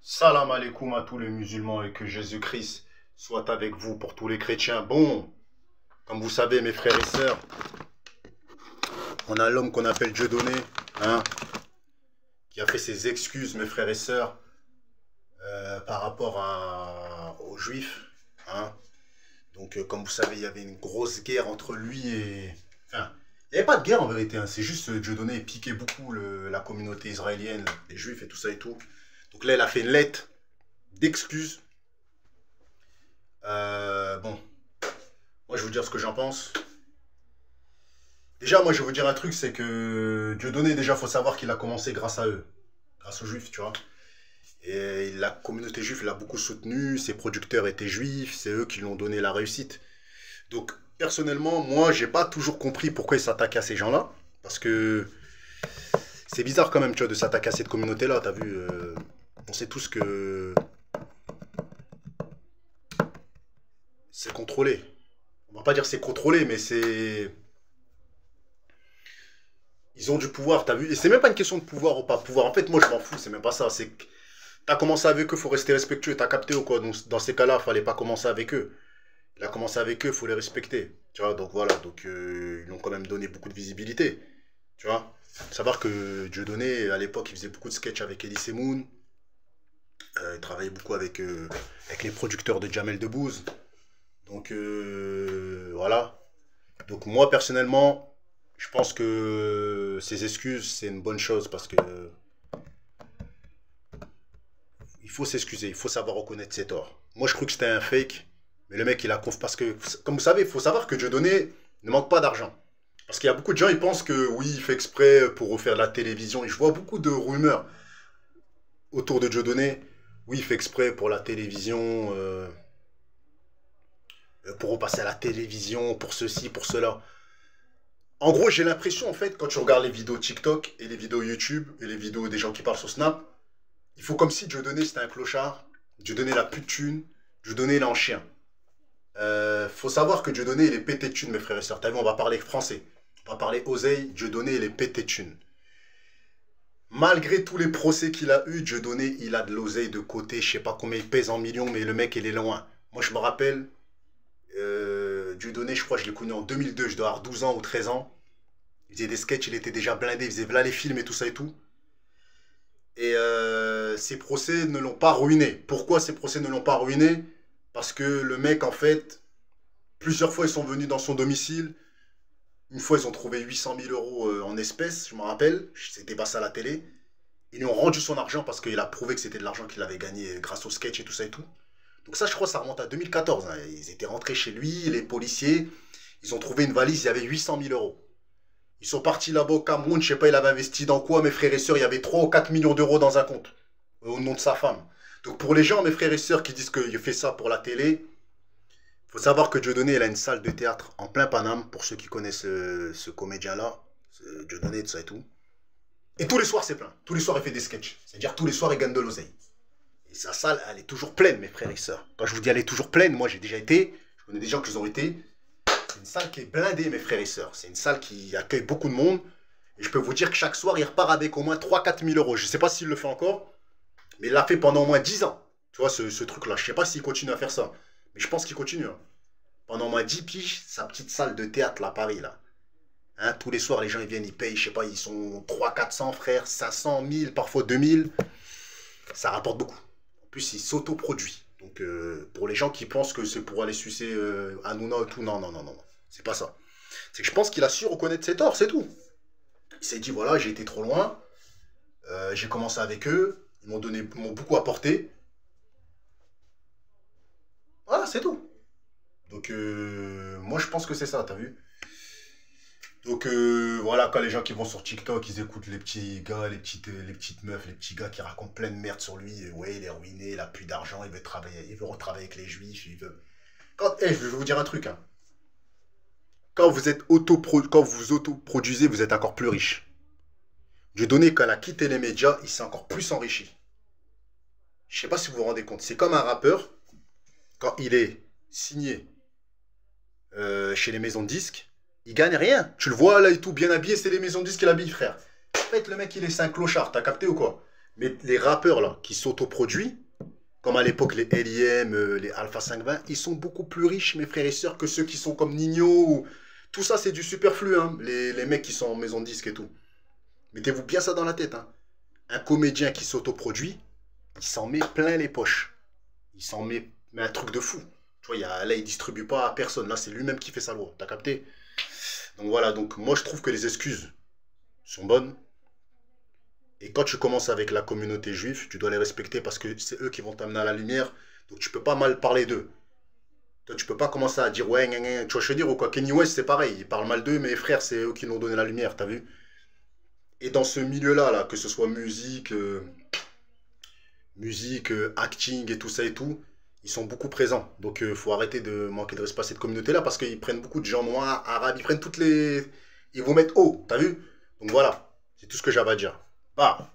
Salam alaikum à tous les musulmans et que Jésus-Christ soit avec vous pour tous les chrétiens. Bon, comme vous savez mes frères et sœurs, on a l'homme qu'on appelle Dieudonné, hein, qui a fait ses excuses mes frères et sœurs par rapport aux Juifs. Hein. Donc comme vous savez, il y avait une grosse guerre entre lui et... Enfin, il n'y avait pas de guerre en vérité, hein, c'est juste Dieudonné piquait beaucoup la communauté israélienne, les Juifs et tout ça et tout. Donc là, il a fait une lettre d'excuses. Bon, moi je vais vous dire ce que j'en pense. Déjà, moi je vais vous dire un truc, c'est que Dieudonné, déjà, faut savoir qu'il a commencé grâce à eux, grâce aux Juifs, tu vois. Et la communauté juive l'a beaucoup soutenu, ses producteurs étaient juifs, c'est eux qui lui ont donné la réussite. Donc, personnellement, moi, j'ai pas toujours compris pourquoi il s'attaquait à ces gens-là. Parce que c'est bizarre quand même, tu vois, de s'attaquer à cette communauté-là, t'as vu. On sait tous que c'est contrôlé. On va pas dire c'est contrôlé, mais c'est... Ils ont du pouvoir, t'as vu. Et c'est même pas une question de pouvoir ou pas pouvoir. En fait, moi, je m'en fous, c'est même pas ça. C'est que t'as commencé avec eux, faut rester respectueux. T'as capté ou quoi? Donc, dans ces cas-là, fallait pas commencer avec eux. Il a commencé avec eux, faut les respecter. Tu vois, donc voilà. Donc, ils lui ont quand même donné beaucoup de visibilité. Tu vois. Faut savoir que Dieudonné, à l'époque, il faisait beaucoup de sketchs avec Elie Semoun. Il travaillait beaucoup avec les producteurs de Jamel Debbouze. Donc, voilà. Donc, moi, personnellement, je pense que ces excuses, c'est une bonne chose parce que il faut s'excuser, il faut savoir reconnaître ses torts. Moi, je crois que c'était un fake, mais le mec, il a conf parce que, comme vous savez, il faut savoir que Dieudonné ne manque pas d'argent. Parce qu'il y a beaucoup de gens, ils pensent que oui, il fait exprès pour refaire de la télévision. Et je vois beaucoup de rumeurs autour de Dieudonné. Oui, il fait exprès pour la télévision, pour repasser à la télévision, pour ceci, pour cela. En gros, j'ai l'impression, en fait, quand tu regardes les vidéos TikTok et les vidéos YouTube et les vidéos des gens qui parlent sur Snap, il faut comme si Dieudonné c'était un clochard, Dieudonné la pute thune, Dieudonné il est en chien. Faut savoir que Dieudonné il est pété de thune, mes frères et sœurs. T'as vu, on va parler français. On va parler oseille, Dieudonné il est pété de thune. Malgré tous les procès qu'il a eu, Dieudonné il a de l'oseille de côté, je sais pas combien il pèse en millions, mais le mec il est loin. Moi je me rappelle, Dieudonné, je crois que je l'ai connu en 2002, je dois avoir 12 ans ou 13 ans. Il faisait des sketchs, il était déjà blindé, il faisait là les films et tout ça et tout. Et ces procès ne l'ont pas ruiné. Pourquoi ces procès ne l'ont pas ruiné? Parce que le mec, en fait, plusieurs fois, ils sont venus dans son domicile. Une fois, ils ont trouvé 800 000 euros en espèces, je me rappelle. C'était pas ça à la télé. Ils lui ont rendu son argent parce qu'il a prouvé que c'était de l'argent qu'il avait gagné grâce au sketch et tout ça et tout. Donc ça, je crois, ça remonte à 2014. Hein. Ils étaient rentrés chez lui, les policiers. Ils ont trouvé une valise, il y avait 800 000 euros. Ils sont partis là-bas au Cameroun, je sais pas, il avait investi dans quoi, mes frères et sœurs, il y avait 3 ou 4 millions d'euros dans un compte, au nom de sa femme. Donc pour les gens, mes frères et sœurs, qui disent qu'il fait ça pour la télé, il faut savoir que Dieudonné, il a une salle de théâtre en plein Paname, pour ceux qui connaissent ce comédien-là, Dieudonné, tout ça et tout. Et tous les soirs, c'est plein. Tous les soirs, il fait des sketchs. C'est-à-dire tous les soirs, il gagne de l'oseille. Et sa salle, elle est toujours pleine, mes frères et sœurs. Quand je vous dis elle est toujours pleine, moi j'ai déjà été, je connais des gens qui ont été. C'est une salle qui est blindée, mes frères et sœurs. C'est une salle qui accueille beaucoup de monde. Et je peux vous dire que chaque soir, il repart avec au moins 3 4 000 euros. Je ne sais pas s'il le fait encore, mais il l'a fait pendant au moins 10 ans. Tu vois, ce truc-là. Je ne sais pas s'il continue à faire ça. Mais je pense qu'il continue. Hein. Pendant au moins 10 piges, sa petite salle de théâtre, là, à Paris, là. Hein, tous les soirs, les gens, ils viennent, ils payent, je sais pas, ils sont 300 400 frères, 500 1000, parfois 2000. Ça rapporte beaucoup. En plus, il s'autoproduit. Donc, pour les gens qui pensent que c'est pour aller sucer Hanouna ou tout, non, non, non, non. C'est pas ça. C'est que je pense qu'il a su reconnaître ses torts, c'est tout. Il s'est dit, voilà, j'ai été trop loin. J'ai commencé avec eux. Ils m'ont beaucoup apporté. Voilà, c'est tout. Donc, moi, je pense que c'est ça, t'as vu? Donc, voilà, quand les gens qui vont sur TikTok, ils écoutent les petits gars, les petites meufs, les petits gars qui racontent plein de merde sur lui. Ouais, il est ruiné, il a plus d'argent, il veut travailler, il veut retravailler avec les juifs, il veut... je vais vous dire un truc, hein. Quand vous autoproduisez, vous êtes encore plus riche. Dieudonné, quand il a quitté les médias, il s'est encore plus enrichi. Je ne sais pas si vous vous rendez compte. C'est comme un rappeur, quand il est signé chez les maisons de disques, il gagne rien. Tu le vois là et tout, bien habillé, c'est les maisons de disques qui l'habillent, frère. En fait, le mec, c'est un clochard, t'as capté ou quoi? Mais les rappeurs là, qui s'autoproduisent, comme à l'époque les L.I.M, les Alpha 520, ils sont beaucoup plus riches, mes frères et sœurs, que ceux qui sont comme Nino. Tout ça, c'est du superflu, hein, les mecs qui sont en maison de disque et tout. Mettez-vous bien ça dans la tête, hein. Un comédien qui s'autoproduit, il s'en met plein les poches. Il s'en met mais un truc de fou. Tu vois, là, il distribue pas à personne. Là, c'est lui-même qui fait sa loi. T'as capté? Donc voilà, donc moi, je trouve que les excuses sont bonnes. Et quand tu commences avec la communauté juive, tu dois les respecter parce que c'est eux qui vont t'amener à la lumière. Donc tu peux pas mal parler d'eux. Toi, tu peux pas commencer à dire ouais, gna, gna. Tu vois, je veux dire ou quoi. Kanye West, c'est pareil. Il parle mal d'eux, mais frère, c'est eux qui nous ont donné la lumière, t'as vu? Et dans ce milieu-là, là, que ce soit musique, acting et tout ça et tout, ils sont beaucoup présents. Donc, il faut arrêter de manquer de respect à cette communauté-là parce qu'ils prennent beaucoup de gens noirs, arabes, ils prennent toutes les. Ils vont mettre haut, t'as vu? Donc voilà, c'est tout ce que j'avais à dire. Bah.